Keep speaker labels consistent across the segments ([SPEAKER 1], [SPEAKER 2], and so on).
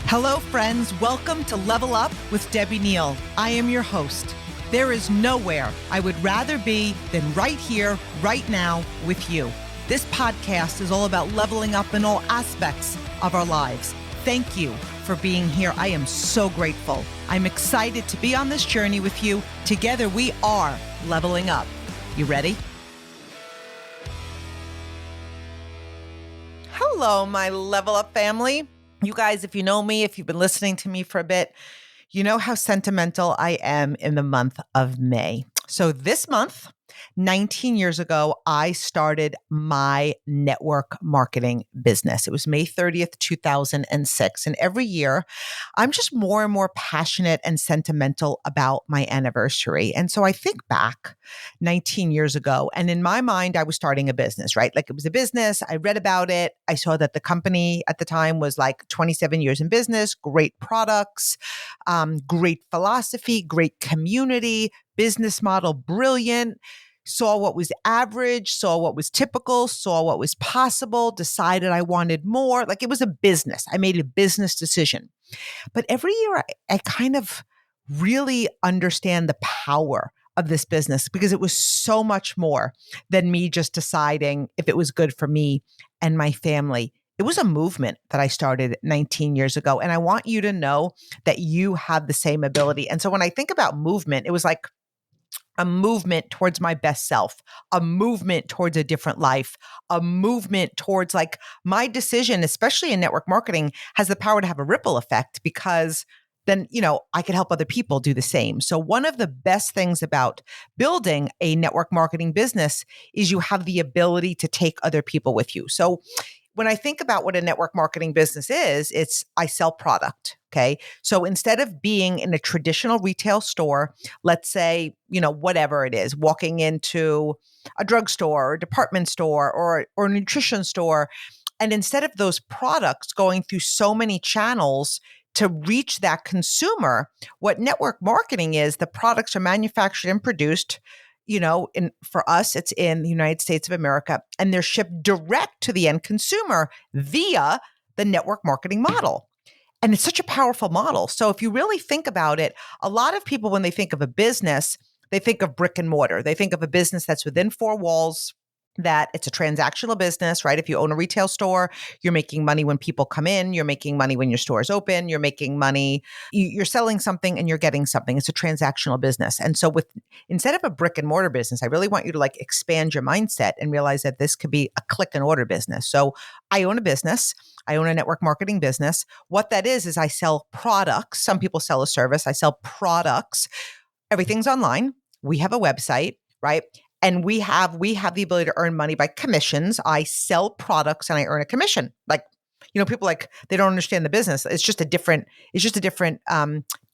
[SPEAKER 1] Hello, friends. Welcome to Level Up with Debbie Neal. I am your host. There is nowhere I would rather be than right here, right now with you. This podcast is all about leveling up in all aspects of our lives. Thank you for being here. I am so grateful. I'm excited to be on this journey with you. Together, we are leveling up. You ready? Hello, my Level Up family. You guys, if you know me, if you've been listening to me for a bit, you know how sentimental I am in the month of May. So this month, 19 years ago, I started my network marketing business. It was May 30th, 2006. And every year, I'm just more and more passionate and sentimental about my anniversary. And so I think back 19 years ago, and in my mind, I was starting a business, right? Like it was a business. I read about it. I saw that the company at the time was like 27 years in business, great products, great philosophy, great community, business model, brilliant. Saw what was average, saw what was typical, saw what was possible, decided I wanted more. Like it was a business. I made a business decision. But every year I kind of really understand the power of this business because it was so much more than me just deciding if it was good for me and my family. It was a movement that I started 19 years ago. And I want you to know that you have the same ability. And so when I think about movement, it was like a movement towards my best self, a movement towards a different life, a movement towards like my decision, especially in network marketing, has the power to have a ripple effect because then, I could help other people do the same. So one of the best things about building a network marketing business is you have the ability to take other people with you. So when I think about what a network marketing business is, I sell product. Okay. So instead of being in a traditional retail store, let's say, whatever it is, walking into a drugstore or department store or a nutrition store, and instead of those products going through so many channels to reach that consumer, what network marketing is, the products are manufactured and produced for us, it's in the United States of America, and they're shipped direct to the end consumer via the network marketing model. And it's such a powerful model. So if you really think about it, a lot of people, when they think of a business, they think of brick and mortar. They think of a business that's within four walls, that it's a transactional business, right? If you own a retail store, you're making money when people come in, you're making money when your store is open, you're making money, you're selling something and you're getting something. It's a transactional business. And so instead of a brick and mortar business, I really want you to like expand your mindset and realize that this could be a click and order business. So I own a business. I own a network marketing business. What that is I sell products. Some people sell a service. I sell products. Everything's online. We have a website, right? And we have the ability to earn money by commissions. I sell products and I earn a commission. Like, people they don't understand the business. It's just a different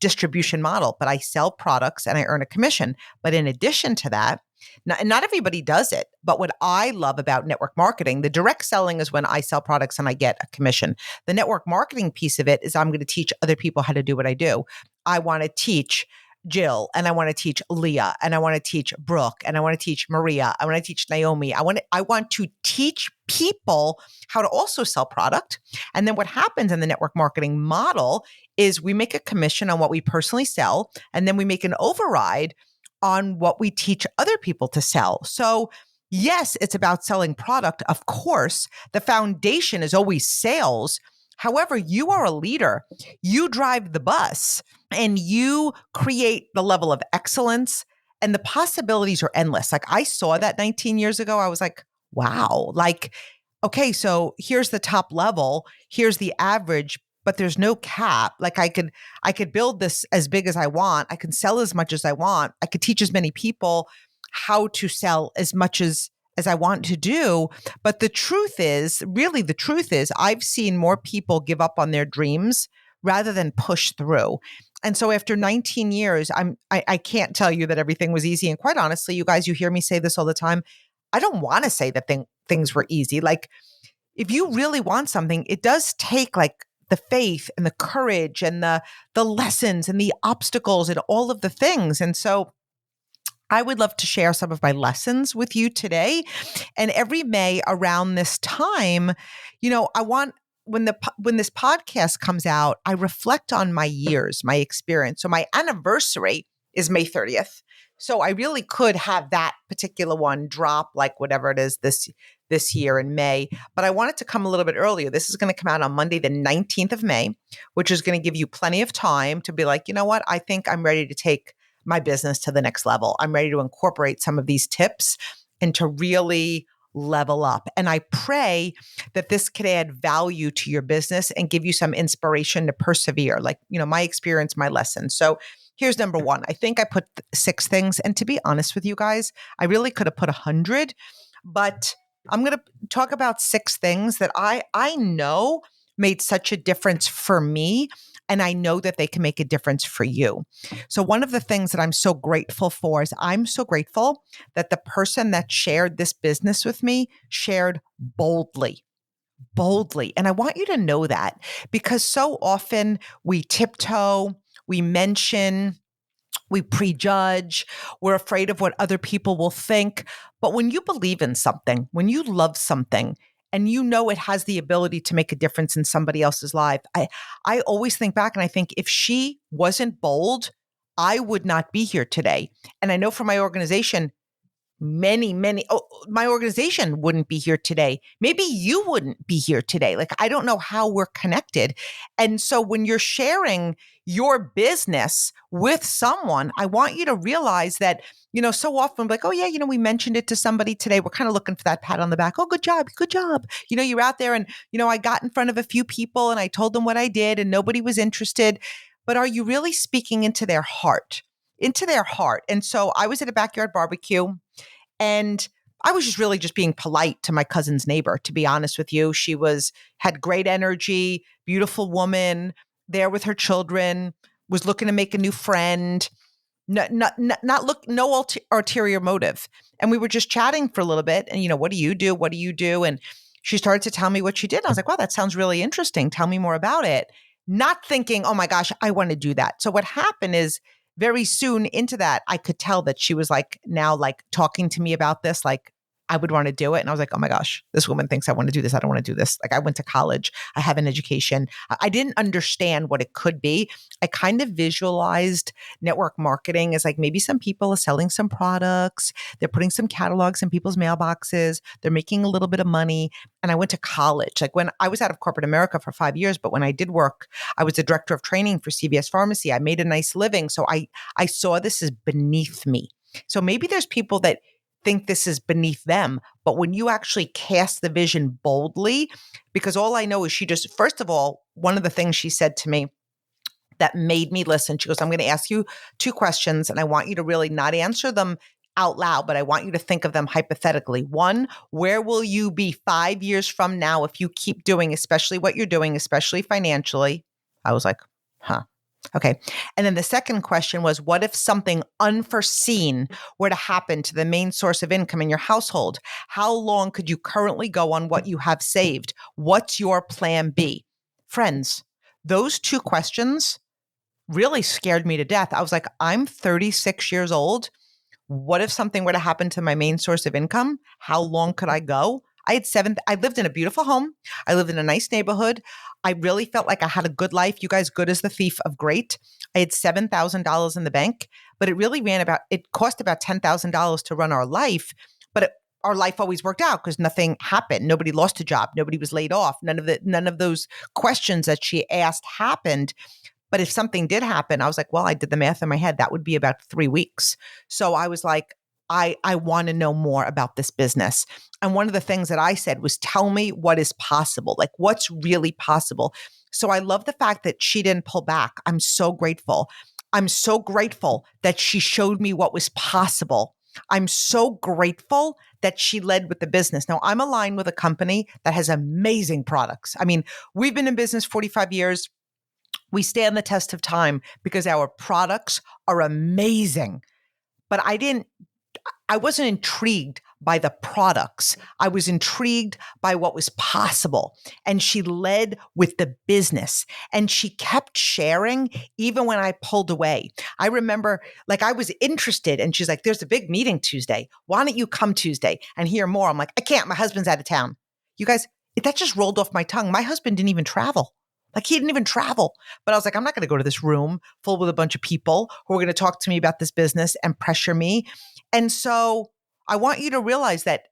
[SPEAKER 1] distribution model, but I sell products and I earn a commission. But in addition to that, not everybody does it. But what I love about network marketing, the direct selling is when I sell products and I get a commission. The network marketing piece of it is I'm going to teach other people how to do what I do. I want to teach Jill, and I want to teach Leah, and I want to teach Brooke, and I want to teach Maria. I want to teach Naomi. I want to teach people how to also sell product. And then what happens in the network marketing model is we make a commission on what we personally sell, and then we make an override on what we teach other people to sell. So yes, it's about selling product. Of course, the foundation is always sales. However, you are a leader. You drive the bus and you create the level of excellence, and the possibilities are endless. Like I saw that 19 years ago. I was like, wow, like, okay, so here's the top level. Here's the average, but there's no cap. Like I could build this as big as I want. I can sell as much as I want. I could teach as many people how to sell as much as I want to do. But the truth is, I've seen more people give up on their dreams rather than push through. And so after 19 years, I can't tell you that everything was easy. And quite honestly, you guys, you hear me say this all the time. I don't want to say that things were easy. Like if you really want something, it does take like the faith and the courage and the lessons and the obstacles and all of the things. And so I would love to share some of my lessons with you today. And every May around this time, I want when this podcast comes out, I reflect on my years, my experience. So my anniversary is May 30th. So I really could have that particular one drop like whatever it is this year in May, but I want it to come a little bit earlier. This is going to come out on Monday, the 19th of May, which is going to give you plenty of time to be like, you know what? I think I'm ready to take my business to the next level. I'm ready to incorporate some of these tips and to really level up. And I pray that this could add value to your business and give you some inspiration to persevere. Like, my experience, my lesson. So here's number one. I think I put 6 things. And to be honest with you guys, I really could have put 100, but I'm going to talk about 6 things that I know made such a difference for me. And I know that they can make a difference for you. So one of the things that I'm so grateful for is I'm so grateful that the person that shared this business with me shared boldly. And I want you to know that because so often we tiptoe, we mention, we prejudge, we're afraid of what other people will think. But when you believe in something, when you love something, and you know it has the ability to make a difference in somebody else's life, I always think back and I think if she wasn't bold, I would not be here today. And I know for my organization, my organization wouldn't be here today. Maybe you wouldn't be here today. Like, I don't know how we're connected. And so when you're sharing your business with someone, I want you to realize that, so often like, oh yeah, we mentioned it to somebody today. We're kind of looking for that pat on the back. Oh, good job. Good job. You're out there and, I got in front of a few people and I told them what I did and nobody was interested. But are you really speaking into their heart? And so I was at a backyard barbecue. And I was just being polite to my cousin's neighbor, to be honest with you. She had great energy, beautiful woman, there with her children, was looking to make a new friend, no ulterior motive. And we were just chatting for a little bit. And, what do you do? What do you do? And she started to tell me what she did. And I was like, wow, that sounds really interesting. Tell me more about it. Not thinking, oh my gosh, I want to do that. So what happened is, very soon into that, I could tell that she was now talking to me about this, like I would want to do it. And I was like, oh my gosh, this woman thinks I want to do this. I don't want to do this. Like I went to college. I have an education. I didn't understand what it could be. I kind of visualized network marketing as like maybe some people are selling some products. They're putting some catalogs in people's mailboxes. They're making a little bit of money. And I went to college. Like when I was out of corporate America for 5 years, but when I did work, I was the director of training for CVS Pharmacy. I made a nice living. So I saw this as beneath me. So maybe there's people that think this is beneath them. But when you actually cast the vision boldly, because all I know is first of all, one of the things she said to me that made me listen, she goes, I'm going to ask you 2 questions and I want you to really not answer them out loud, but I want you to think of them hypothetically. 1, where will you be 5 years from now if you keep doing, especially what you're doing, especially financially? I was like, huh. Okay. And then the second question was, what if something unforeseen were to happen to the main source of income in your household? How long could you currently go on what you have saved? What's your plan B? Friends, those 2 questions really scared me to death. I was like, I'm 36 years old. What if something were to happen to my main source of income? How long could I go? I lived in a beautiful home. I lived in a nice neighborhood. I really felt like I had a good life. You guys, good as the thief of great. I had $7,000 in the bank, but it cost about $10,000 to run our life. But our life always worked out because nothing happened. Nobody lost a job. Nobody was laid off. None of those questions that she asked happened. But if something did happen, I was like, well, I did the math in my head. That would be about 3 weeks. So I was like, I want to know more about this business. And one of the things that I said was, tell me what is possible, like what's really possible. So I love the fact that she didn't pull back. I'm so grateful. I'm so grateful that she showed me what was possible. I'm so grateful that she led with the business. Now, I'm aligned with a company that has amazing products. I mean, we've been in business 45 years. We stand the test of time because our products are amazing. But I wasn't intrigued by the products. I was intrigued by what was possible. And she led with the business and she kept sharing even when I pulled away. I remember I was interested and she's like, there's a big meeting Tuesday. Why don't you come Tuesday and hear more? I'm like, I can't. My husband's out of town. You guys, that just rolled off my tongue. My husband didn't even travel. Like he didn't even travel. But I was like, I'm not going to go to this room full with a bunch of people who are going to talk to me about this business and pressure me. And so I want you to realize that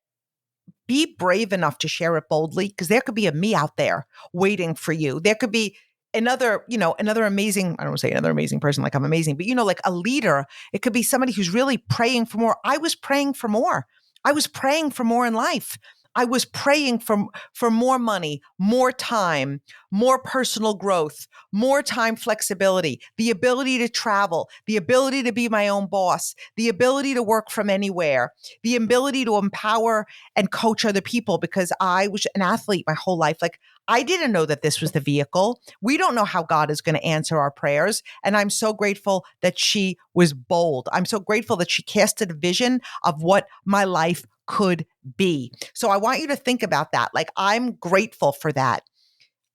[SPEAKER 1] be brave enough to share it boldly, because there could be a me out there waiting for you. There could be another amazing, I don't want to say another amazing person like I'm amazing, but like a leader. It could be somebody who's really praying for more. I was praying for more. I was praying for more in life. I was praying for more money, more time, more personal growth, more time flexibility, the ability to travel, the ability to be my own boss, the ability to work from anywhere, the ability to empower and coach other people, because I was an athlete my whole life. Like I didn't know that this was the vehicle. We don't know how God is going to answer our prayers. And I'm so grateful that she was bold. I'm so grateful that she casted a vision of what my life could be. So I want you to think about that. Like, I'm grateful for that.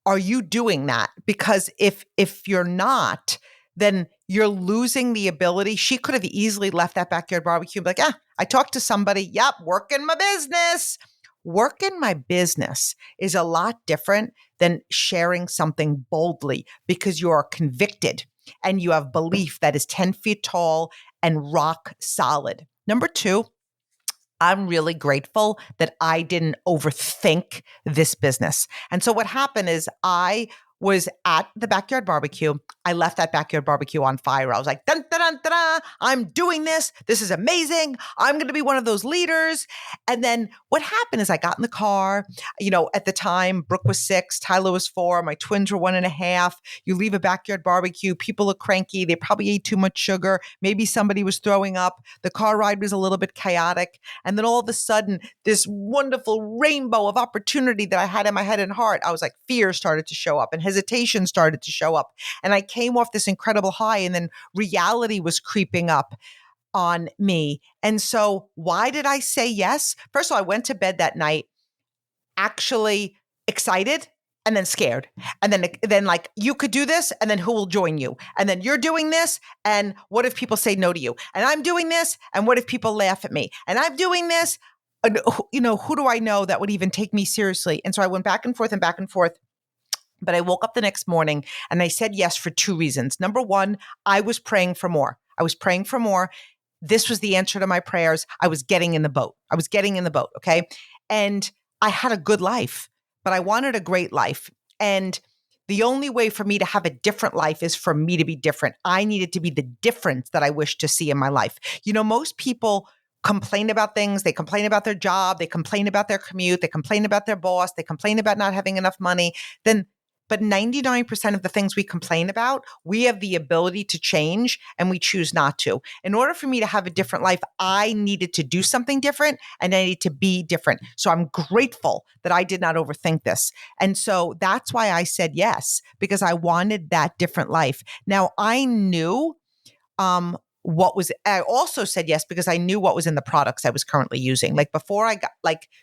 [SPEAKER 1] Are you doing that? Because if you're not, then you're losing the ability. She could have easily left that backyard barbecue and be like, I talked to somebody. Yep, working my business. Working my business is a lot different than sharing something boldly, because you are convicted and you have belief that is 10 feet tall and rock solid. Number two, I'm really grateful that I didn't overthink this business. And so what happened is I was at the backyard barbecue. I left that backyard barbecue on fire. I was like, dun, dun, dun, dun, dun, I'm doing this. This is amazing. I'm going to be one of those leaders. And then what happened is I got in the car. At the time, Brooke was 6, Tyler was 4, my twins were 1.5. You leave a backyard barbecue, people are cranky. They probably ate too much sugar. Maybe somebody was throwing up. The car ride was a little bit chaotic. And then all of a sudden, this wonderful rainbow of opportunity that I had in my head and heart, I was like, fear started to show up and hesitation started to show up. And I came off this incredible high, and then reality was creeping up on me. And so why did I say yes? First of all, I went to bed that night actually excited and then scared. And then like, you could do this, and then who will join you? And then you're doing this, and what if people say no to you? And I'm doing this, and what if people laugh at me? And I'm doing this, and who do I know that would even take me seriously? And so I went back and forth and back and forth. But I woke up the next morning and I said yes for 2 reasons. Number one, I was praying for more. This was the answer to my prayers. I was getting in the boat. Okay? And I had a good life, but I wanted a great life. And the only way for me to have a different life is for me to be different. I needed to be the difference that I wish to see in my life. Most people complain about things. They complain about their job. They complain about their commute. They complain about their boss. They complain about not having enough money. But 99% of the things we complain about, we have the ability to change, and we choose not to. In order for me to have a different life, I needed to do something different, and I needed to be different. So I'm grateful that I did not overthink this. And so that's why I said yes, because I wanted that different life. Now I knew I also said yes because I knew what was in the products I was currently using. Like before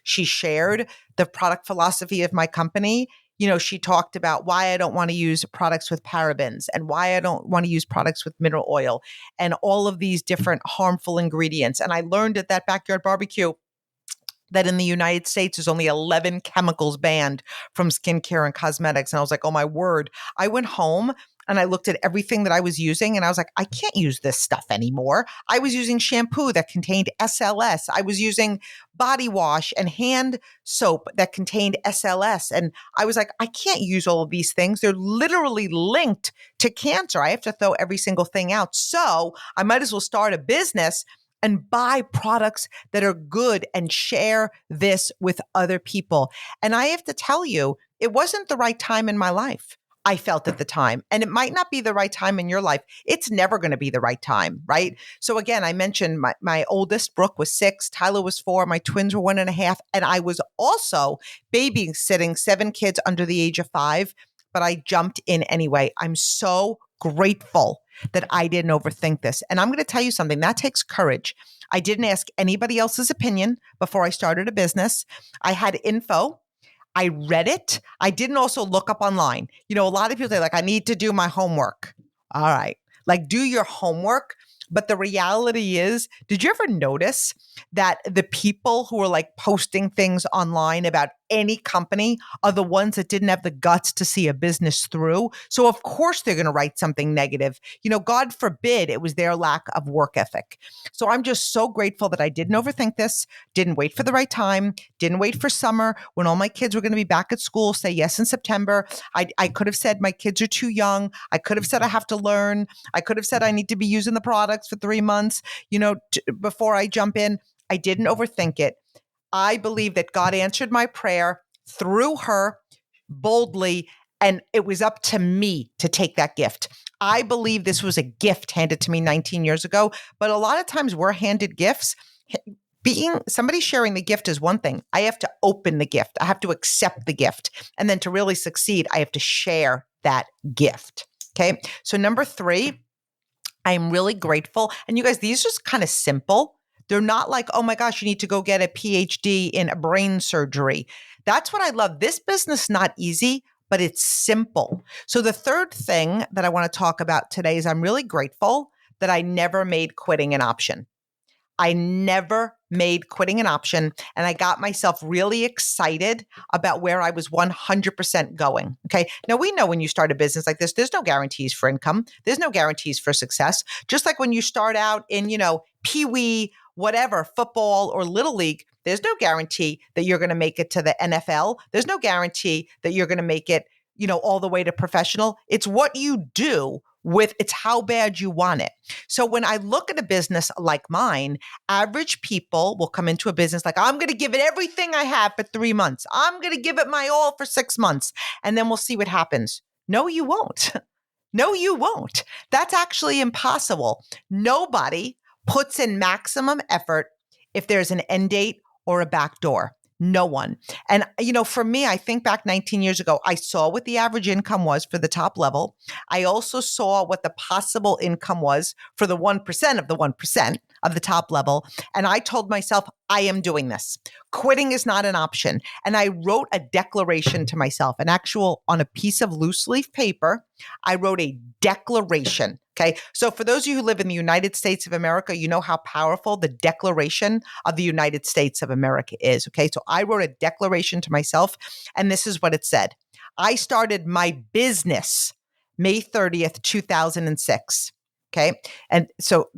[SPEAKER 1] she shared the product philosophy of my company. She talked about why I don't want to use products with parabens and why I don't want to use products with mineral oil and all of these different harmful ingredients. And I learned at that backyard barbecue that in the United States, there's only 11 chemicals banned from skincare and cosmetics. And I was like, oh my word. I went home and I looked at everything that I was using, and I was like, I can't use this stuff anymore. I was using shampoo that contained SLS. I was using body wash and hand soap that contained SLS. And I was like, I can't use all of these things. They're literally linked to cancer. I have to throw every single thing out. So I might as well start a business and buy products that are good and share this with other people. And I have to tell you, it wasn't the right time in my life. I felt at the time, and it might not be the right time in your life. It's never going to be the right time, right? So again, I mentioned my oldest, Brooke, was 6, Tyler was 4, my twins were 1.5, and I was also babysitting 7 kids under the age of 5, but I jumped in anyway. I'm so grateful that I didn't overthink this. And I'm going to tell you something, that takes courage. I didn't ask anybody else's opinion before I started a business. I had info. I read it. I didn't also look up online. A lot of people say like, I need to do my homework. All right. Like, do your homework. But the reality is, did you ever notice that the people who are like posting things online about any company are the ones that didn't have the guts to see a business through. So of course they're going to write something negative. God forbid it was their lack of work ethic. So I'm just so grateful that I didn't overthink this, didn't wait for the right time, didn't wait for summer when all my kids were going to be back at school, say yes in September. I could have said my kids are too young. I could have said I have to learn. I could have said I need to be using the products for 3 months, before I jump in. I didn't overthink it. I believe that God answered my prayer through her boldly, and it was up to me to take that gift. I believe this was a gift handed to me 19 years ago, but a lot of times we're handed gifts. Being somebody sharing the gift is one thing. I have to open the gift. I have to accept the gift. And then to really succeed, I have to share that gift. Okay. So number 3, I'm really grateful. And you guys, these are just kind of simple. They're not like, oh my gosh, you need to go get a PhD in a brain surgery. That's what I love. This business, not easy, but it's simple. So the third thing that I want to talk about today is I'm really grateful that I never made quitting an option. I never made quitting an option, and I got myself really excited about where I was 100% going. Okay. Now we know when you start a business like this, there's no guarantees for income. There's no guarantees for success. Just like when you start out in, Pee-wee, whatever, football or little league, there's no guarantee that you're going to make it to the NFL. There's no guarantee that you're going to make it, all the way to professional. It's what you do it's how bad you want it. So when I look at a business like mine, average people will come into a business like, I'm going to give it everything I have for 3 months. I'm going to give it my all for 6 months. And then we'll see what happens. No, you won't. No, you won't. That's actually impossible. Nobody puts in maximum effort if there's an end date or a back door. No one. And, for me, I think back 19 years ago, I saw what the average income was for the top level. I also saw what the possible income was for the 1% of the 1% of the top level. And I told myself, I am doing this. Quitting is not an option. And I wrote a declaration to myself, on a piece of loose leaf paper. I wrote a declaration. Okay. So for those of you who live in the United States of America, you know how powerful the Declaration of the United States of America is. Okay. So I wrote a declaration to myself, and this is what it said. I started my business May 30th, 2006. Okay. And so,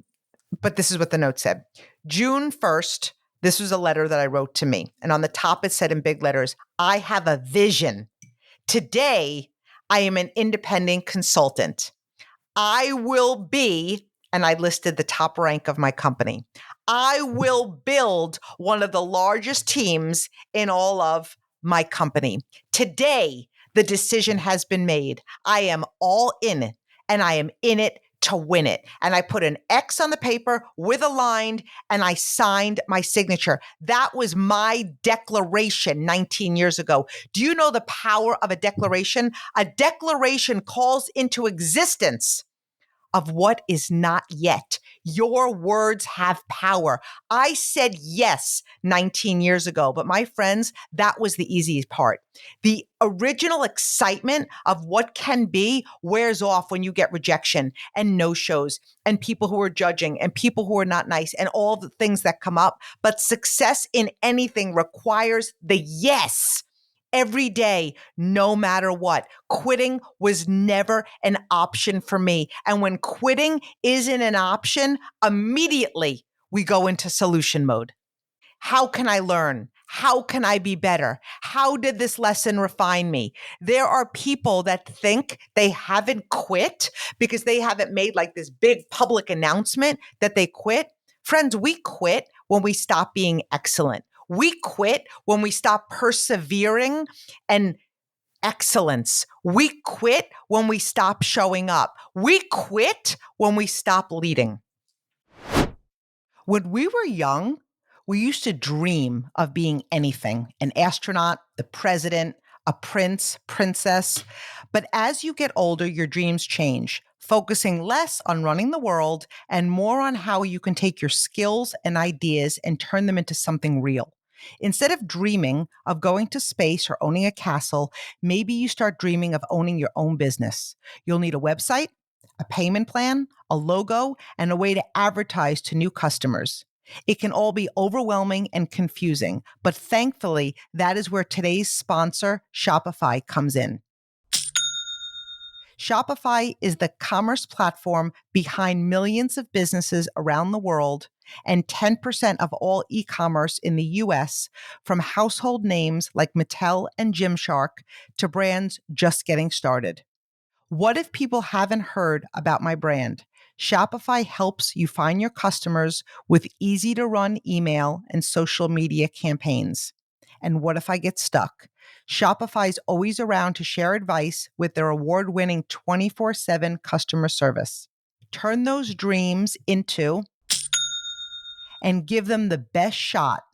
[SPEAKER 1] but this is what the note said. June 1st, this was a letter that I wrote to me. And on the top, it said in big letters, I have a vision. Today, I am an independent consultant. I will be, and I listed the top rank of my company. I will build one of the largest teams in all of my company. Today, the decision has been made. I am all in it, and I am in it to win it. And I put an X on the paper with a line, and I signed my signature. That was my declaration 19 years ago. Do you know the power of a declaration? A declaration calls into existence of what is not yet. Your words have power. I said yes 19 years ago, but my friends, that was the easiest part. The original excitement of what can be wears off when you get rejection and no-shows and people who are judging and people who are not nice and all the things that come up. But success in anything requires the yes. Every day, no matter what. Quitting was never an option for me. And when quitting isn't an option, immediately we go into solution mode. How can I learn? How can I be better? How did this lesson refine me? There are people that think they haven't quit because they haven't made like this big public announcement that they quit. Friends, we quit when we stop being excellent. We quit when we stop persevering and excellence. We quit when we stop showing up. We quit when we stop leading. When we were young, we used to dream of being anything, an astronaut, the president, a prince, princess. But as you get older, your dreams change, focusing less on running the world and more on how you can take your skills and ideas and turn them into something real. Instead of dreaming of going to space or owning a castle, maybe you start dreaming of owning your own business. You'll need a website, a payment plan, a logo, and a way to advertise to new customers. It can all be overwhelming and confusing, but thankfully, that is where today's sponsor, Shopify, comes in. Shopify is the commerce platform behind millions of businesses around the world and 10% of all e-commerce in the US, from household names like Mattel and Gymshark to brands just getting started. What if people haven't heard about my brand? Shopify helps you find your customers with easy to run email and social media campaigns. And what if I get stuck? Shopify is always around to share advice with their award-winning 24/7 customer service. Turn those dreams into and give them the best shot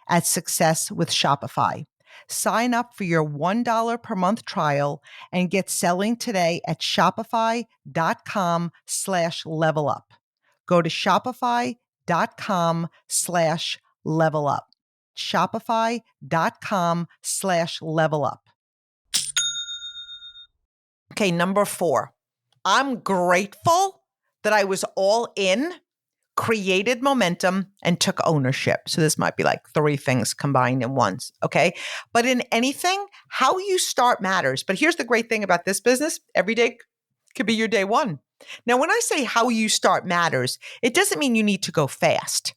[SPEAKER 1] at success with Shopify. Sign up for your $1 per month trial and get selling today at shopify.com/level up. Go to shopify.com/level up. Shopify.com/level up. Okay, number 4. I'm grateful that I was all in, created momentum, and took ownership. So this might be like 3 things combined in once, okay? But in anything, how you start matters. But here's the great thing about this business. Every day could be your day one. Now, when I say how you start matters, it doesn't mean you need to go fast.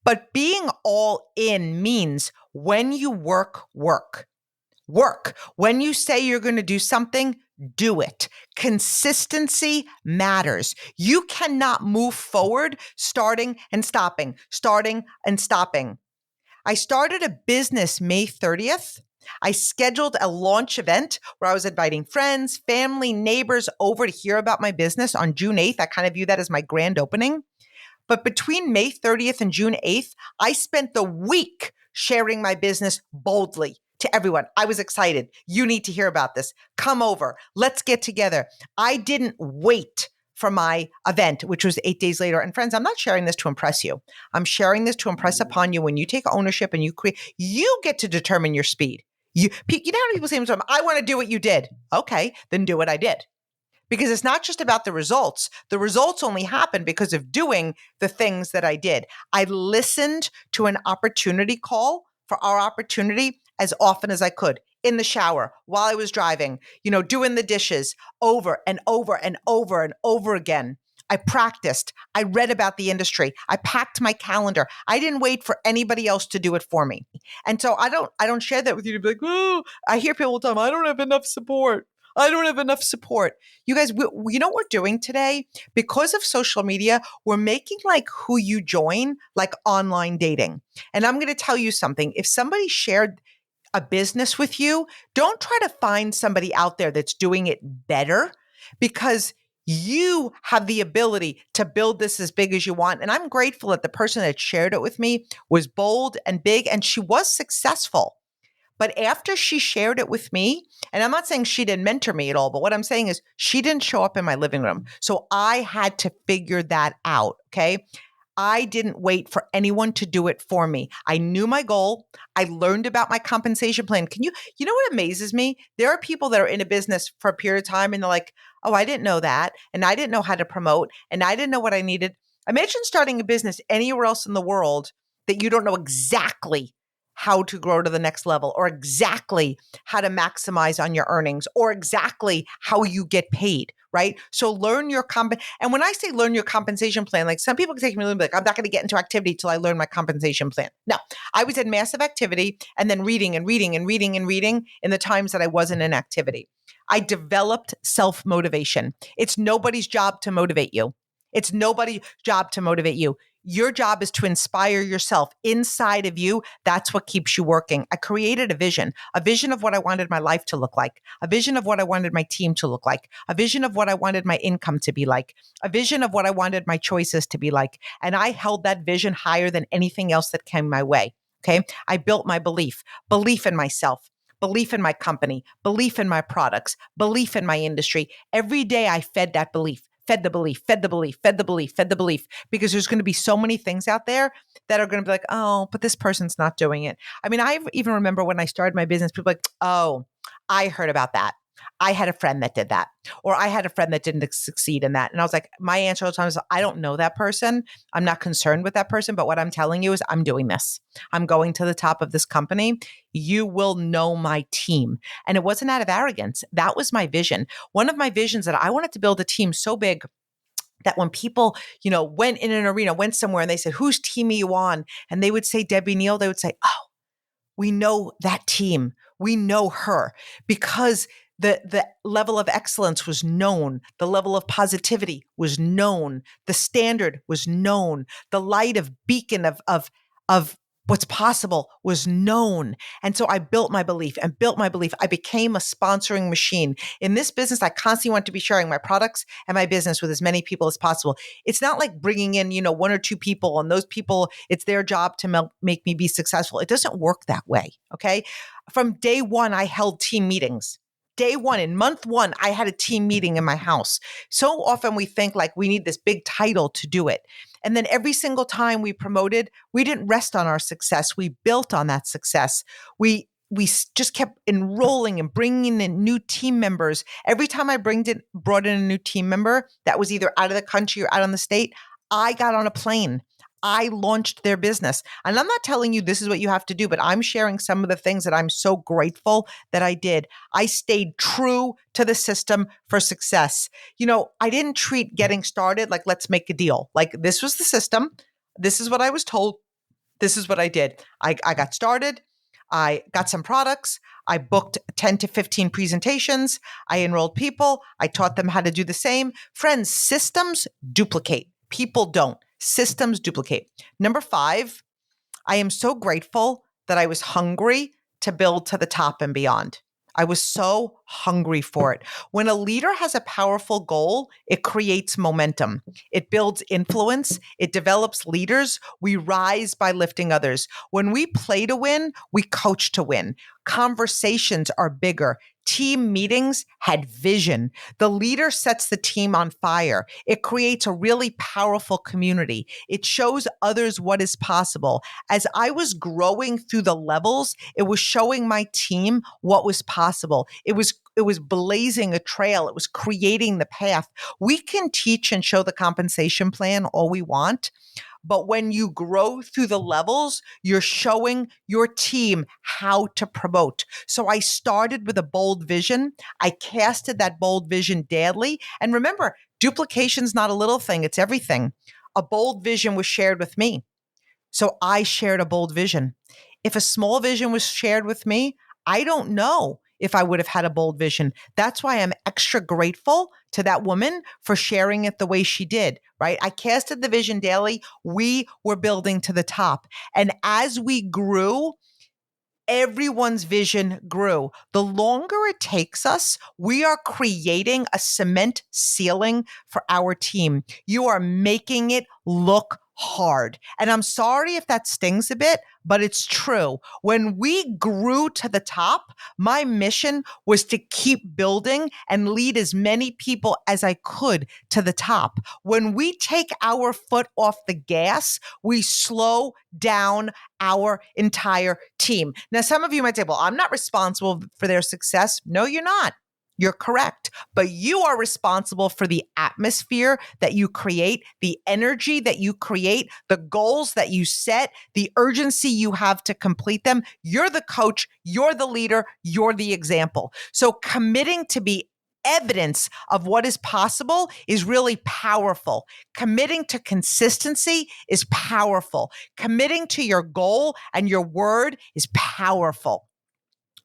[SPEAKER 1] But being all in means when you work. When you say you're going to do something, do it. Consistency matters. You cannot move forward starting and stopping. I started a business May 30th. I scheduled a launch event where I was inviting friends, family, neighbors over to hear about my business on June 8th. I kind of view that as my grand opening. But between May 30th and June 8th, I spent the week sharing my business boldly to everyone. I was excited. You need to hear about this. Come over. Let's get together. I didn't wait for my event, which was 8 days later. And friends, I'm not sharing this to impress you. I'm sharing this to impress upon you. When you take ownership and you create, you get to determine your speed. You know how many people say, I want to do what you did. Okay, then do what I did. Because it's not just about the results. The results only happen because of doing the things that I did. I listened to an opportunity call for our opportunity as often as I could, in the shower, while I was driving, doing the dishes, over and over and over and over again. I practiced. I read about the industry. I packed my calendar. I didn't wait for anybody else to do it for me. And so I don't share that with you to be like, oh, I hear people all the time, I don't have enough support. You guys, you know what we're doing today? Because of social media, we're making like who you join, like online dating. And I'm going to tell you something. If somebody shared a business with you, don't try to find somebody out there that's doing it better, because you have the ability to build this as big as you want. And I'm grateful that the person that shared it with me was bold and big, and she was successful. But after she shared it with me, and I'm not saying she didn't mentor me at all, but what I'm saying is she didn't show up in my living room. So I had to figure that out, okay? I didn't wait for anyone to do it for me. I knew my goal. I learned about my compensation plan. You know what amazes me? There are people that are in a business for a period of time and they're like, oh, I didn't know that. And I didn't know how to promote. And I didn't know what I needed. Imagine starting a business anywhere else in the world that you don't know exactly how to grow to the next level, or exactly how to maximize on your earnings, or exactly how you get paid, right? So learn your and when I say learn your compensation plan, like some people can take me and be like, I'm not going to get into activity till I learn my compensation plan. No, I was in massive activity and then reading in the times that I wasn't in activity. I developed self-motivation. It's nobody's job to motivate you. Your job is to inspire yourself inside of you. That's what keeps you working. I created a vision of what I wanted my life to look like, a vision of what I wanted my team to look like, a vision of what I wanted my income to be like, a vision of what I wanted my choices to be like. And I held that vision higher than anything else that came my way. Okay. I built my belief in myself, belief in my company, belief in my products, belief in my industry. Every day I fed that belief. Fed the belief, because there's going to be so many things out there that are going to be like, oh, but this person's not doing it. I mean, I even remember when I started my business, people were like, oh, I heard about that. I had a friend that did that, or I had a friend that didn't succeed in that. And I was like, my answer all the time is, I don't know that person. I'm not concerned with that person. But what I'm telling you is I'm doing this. I'm going to the top of this company. You will know my team. And it wasn't out of arrogance. That was my vision. One of my visions that I wanted to build a team so big that when people, went in an arena, went somewhere and they said, whose team are you on? And they would say, Debbie Neal, they would say, oh, we know that team. We know her because the level of excellence was known. The level of positivity was known. The standard was known. The light of beacon of what's possible was known. And so I built my belief and built my belief. I became a sponsoring machine. In this business, I constantly want to be sharing my products and my business with as many people as possible. It's not like bringing in, one or two people and those people, it's their job to make me be successful. It doesn't work that way. Okay. From day one, I held team meetings. Day one, in month one, I had a team meeting in my house. So often we think like we need this big title to do it. And then every single time we promoted, we didn't rest on our success. We built on that success. We just kept enrolling and bringing in new team members. Every time I brought in a new team member that was either out of the country or out on the state, I got on a plane. I launched their business. And I'm not telling you this is what you have to do, but I'm sharing some of the things that I'm so grateful that I did. I stayed true to the system for success. I didn't treat getting started like, let's make a deal. Like, this was the system. This is what I was told. This is what I did. I got started. I got some products. I booked 10 to 15 presentations. I enrolled people. I taught them how to do the same. Friends, systems duplicate. People don't. Systems duplicate. Number 5, I am so grateful that I was hungry to build to the top and beyond. I was so hungry for it. When a leader has a powerful goal, it creates momentum. It builds influence. It develops leaders. We rise by lifting others. When we play to win, we coach to win. Conversations are bigger. Team meetings had vision. The leader sets the team on fire. It creates a really powerful community. It shows others what is possible. As I was growing through the levels, it was showing my team what was possible. It was blazing a trail. It was creating the path. We can teach and show the compensation plan all we want. But when you grow through the levels, you're showing your team how to promote. So I started with a bold vision. I casted that bold vision daily. And remember, duplication's not a little thing, it's everything. A bold vision was shared with me. So I shared a bold vision. If a small vision was shared with me, I don't know if I would have had a bold vision. That's why I'm extra grateful to that woman for sharing it the way she did, right? I casted the vision daily. We were building to the top. And as we grew, everyone's vision grew. The longer it takes us, we are creating a cement ceiling for our team. You are making it look hard. And I'm sorry if that stings a bit, but it's true. When we grew to the top, my mission was to keep building and lead as many people as I could to the top. When we take our foot off the gas, we slow down our entire team. Now, some of you might say, well, I'm not responsible for their success. No, you're not. You're correct. But you are responsible for the atmosphere that you create, the energy that you create, the goals that you set, the urgency you have to complete them. You're the coach, you're the leader, you're the example. So committing to be evidence of what is possible is really powerful. Committing to consistency is powerful. Committing to your goal and your word is powerful.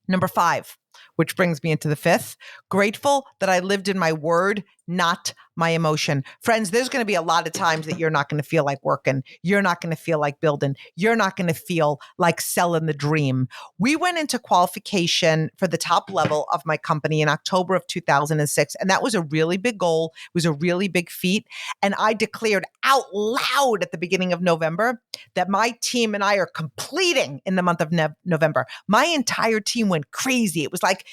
[SPEAKER 1] Number 5, which brings me into the 5th, grateful that I lived in my word, not my emotion. Friends, there's going to be a lot of times that you're not going to feel like working. You're not going to feel like building. You're not going to feel like selling the dream. We went into qualification for the top level of my company in October of 2006. And that was a really big goal. It was a really big feat. And I declared out loud at the beginning of November that my team and I are completing in the month of November. My entire team went crazy. It was like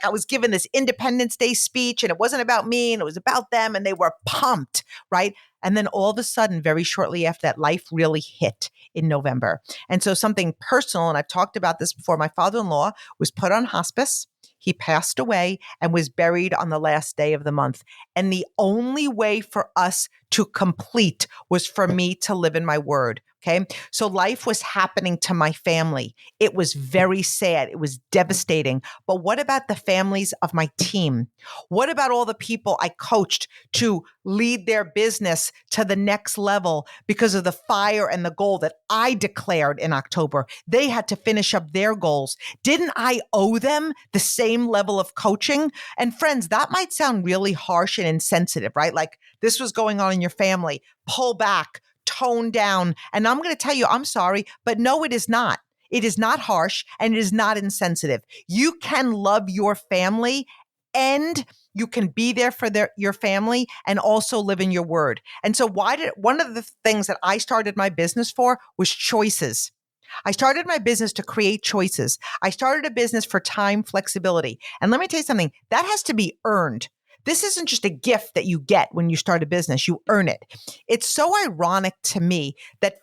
[SPEAKER 1] I was given this Independence Day speech, and it wasn't about me and it was about them, and they were pumped, right? And then all of a sudden, very shortly after that, life really hit in November. And so something personal, and I've talked about this before, my father-in-law was put on hospice. he passed away and was buried on the last day of the month. And the only way for us to complete was for me to live in my word. Okay. So life was happening to my family. It was very sad. It was devastating. But what about the families of my team? What about all the people I coached to lead their business to the next level because of the fire and the goal that I declared in October? They had to finish up their goals. Didn't I owe them the same level of coaching? And friends, that might sound really harsh and insensitive, right? Like this was going on in your family. Pull back, tone down. And I'm going to tell you, I'm sorry, but no, it is not. It is not harsh and it is not insensitive. You can love your family and you can be there for your family and also live in your word. And so one of the things that I started my business for was choices. I started my business to create choices. I started a business for time flexibility. And let me tell you something, that has to be earned. This isn't just a gift that you get when you start a business, you earn it. It's so ironic to me that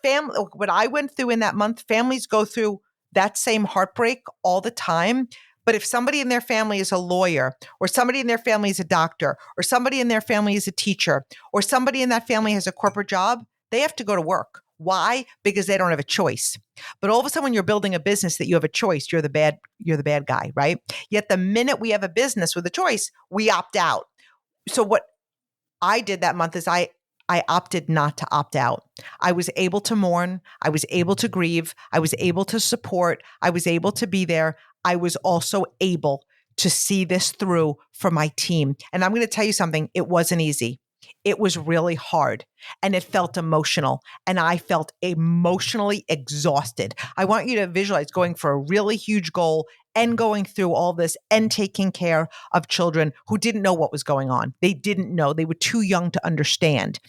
[SPEAKER 1] what I went through in that month, families go through that same heartbreak all the time. But if somebody in their family is a lawyer, or somebody in their family is a doctor, or somebody in their family is a teacher, or somebody in that family has a corporate job, they have to go to work. Why? Because they don't have a choice. But all of a sudden, when you're building a business that you have a choice, you're the bad guy, right? Yet the minute we have a business with a choice, we opt out. So what I did that month is I opted not to opt out. I was able to mourn. I was able to grieve. I was able to support. I was able to be there. I was also able to see this through for my team. And I'm going to tell you something. It wasn't easy. It was really hard and it felt emotional and I felt emotionally exhausted. I want you to visualize going for a really huge goal and going through all this and taking care of children who didn't know what was going on. They didn't know. They were too young to understand.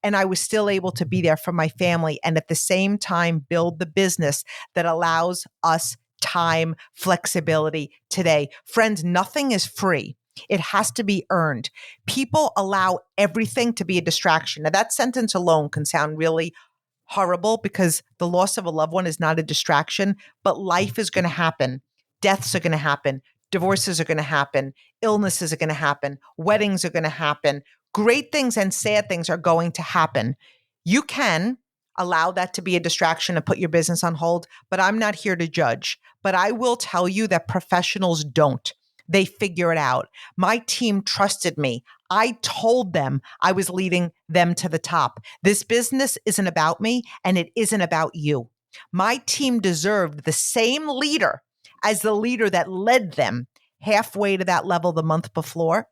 [SPEAKER 1] And I was still able to be there for my family and at the same time build the business that allows us time flexibility today. Friends, nothing is free. It has to be earned. People allow everything to be a distraction. Now, that sentence alone can sound really horrible because the loss of a loved one is not a distraction, but life is going to happen. Deaths are going to happen. Divorces are going to happen. Illnesses are going to happen. Weddings are going to happen. Great things and sad things are going to happen. You can allow that to be a distraction and put your business on hold, but I'm not here to judge. But I will tell you that professionals don't. They figure it out. My team trusted me. I told them I was leading them to the top. This business isn't about me and it isn't about you. My team deserved the same leader as the leader that led them halfway to that level the month before.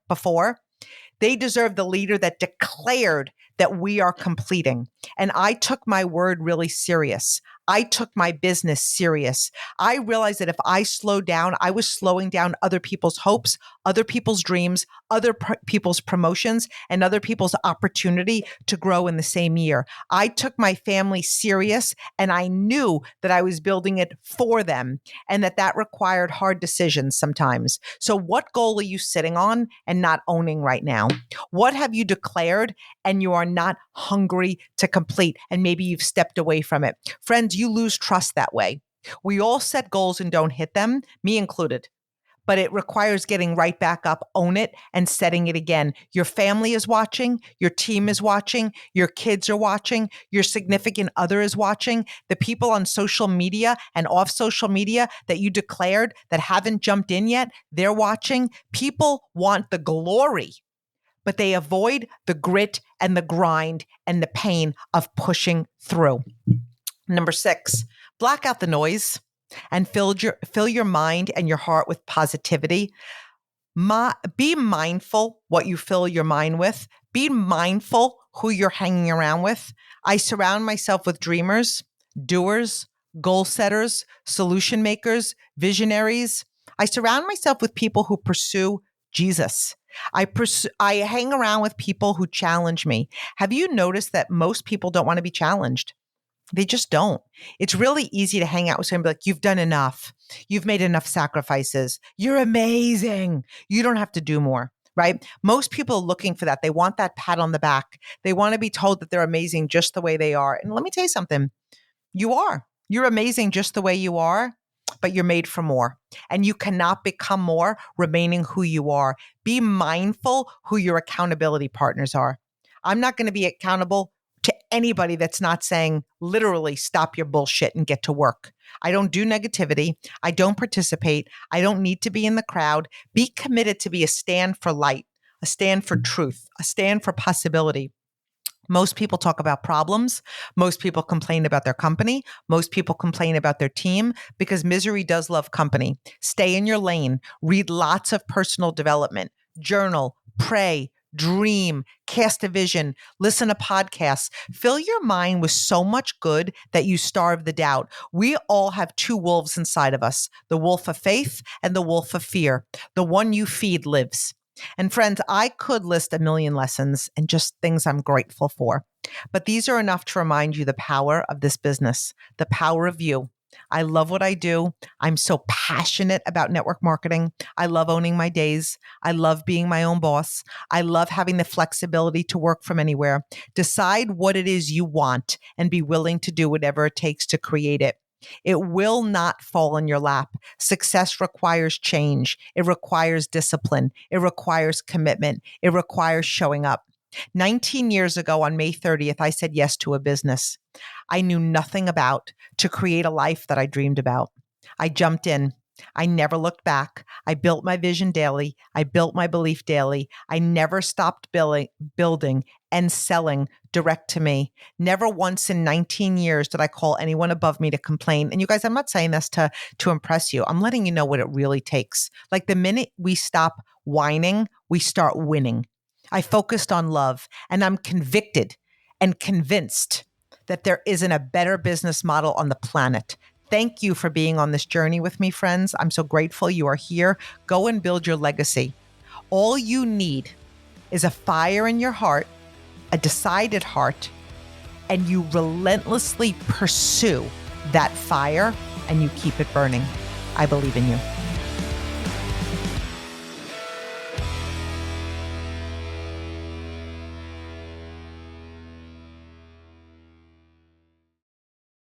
[SPEAKER 1] They deserve the leader that declared that we are completing. And I took my word really serious. I took my business serious. I realized that if I slowed down, I was slowing down other people's hopes, other people's dreams, other people's promotions, and other people's opportunity to grow in the same year. I took my family serious and I knew that I was building it for them and that required hard decisions sometimes. So what goal are you sitting on and not owning right now? What have you declared and you are not hungry to complete and maybe you've stepped away from it? Friends, you lose trust that way. We all set goals and don't hit them, me included. But it requires getting right back up, own it, and setting it again. Your family is watching, your team is watching, your kids are watching, your significant other is watching. The people on social media and off social media that you declared that haven't jumped in yet, they're watching. People want the glory, but they avoid the grit and the grind and the pain of pushing through. Number 6, block out the noise and fill your mind and your heart with positivity. Be mindful what you fill your mind with. Be mindful who you're hanging around with. I surround myself with dreamers, doers, goal setters, solution makers, visionaries. I surround myself with people who pursue Jesus. I hang around with people who challenge me. Have you noticed that most people don't want to be challenged? They just don't. It's really easy to hang out with somebody like, you've done enough. You've made enough sacrifices. You're amazing. You don't have to do more, right? Most people are looking for that. They want that pat on the back. They want to be told that they're amazing just the way they are. And let me tell you something. You are. You're amazing just the way you are. but you're made for more. And you cannot become more remaining who you are. Be mindful who your accountability partners are. I'm not going to be accountable to anybody that's not saying literally stop your bullshit and get to work. I don't do negativity. I don't participate. I don't need to be in the crowd. Be committed to be a stand for light, a stand for truth, a stand for possibility. Most people talk about problems. Most people complain about their company. Most people complain about their team because misery does love company. Stay in your lane. Read lots of personal development. Journal, pray, dream, cast a vision, listen to podcasts. Fill your mind with so much good that you starve the doubt. We all have two wolves inside of us, the wolf of faith and the wolf of fear. The one you feed lives. And friends, I could list a million lessons and just things I'm grateful for. But these are enough to remind you the power of this business, the power of you. I love what I do. I'm so passionate about network marketing. I love owning my days. I love being my own boss. I love having the flexibility to work from anywhere. Decide what it is you want and be willing to do whatever it takes to create it. It will not fall in your lap. Success requires change. It requires discipline. It requires commitment. It requires showing up. 19 years ago on May 30th, I said yes to a business I knew nothing about to create a life that I dreamed about. I jumped in. I never looked back. I built my vision daily. I built my belief daily. I never stopped building and selling direct to me. Never once in 19 years did I call anyone above me to complain. And you guys, I'm not saying this to impress you. I'm letting you know what it really takes. Like the minute we stop whining, we start winning. I focused on love, and I'm convicted and convinced that there isn't a better business model on the planet. Thank you for being on this journey with me, friends. I'm so grateful you are here. Go and build your legacy. All you need is a fire in your heart, a decided heart, and you relentlessly pursue that fire and you keep it burning. I believe in you.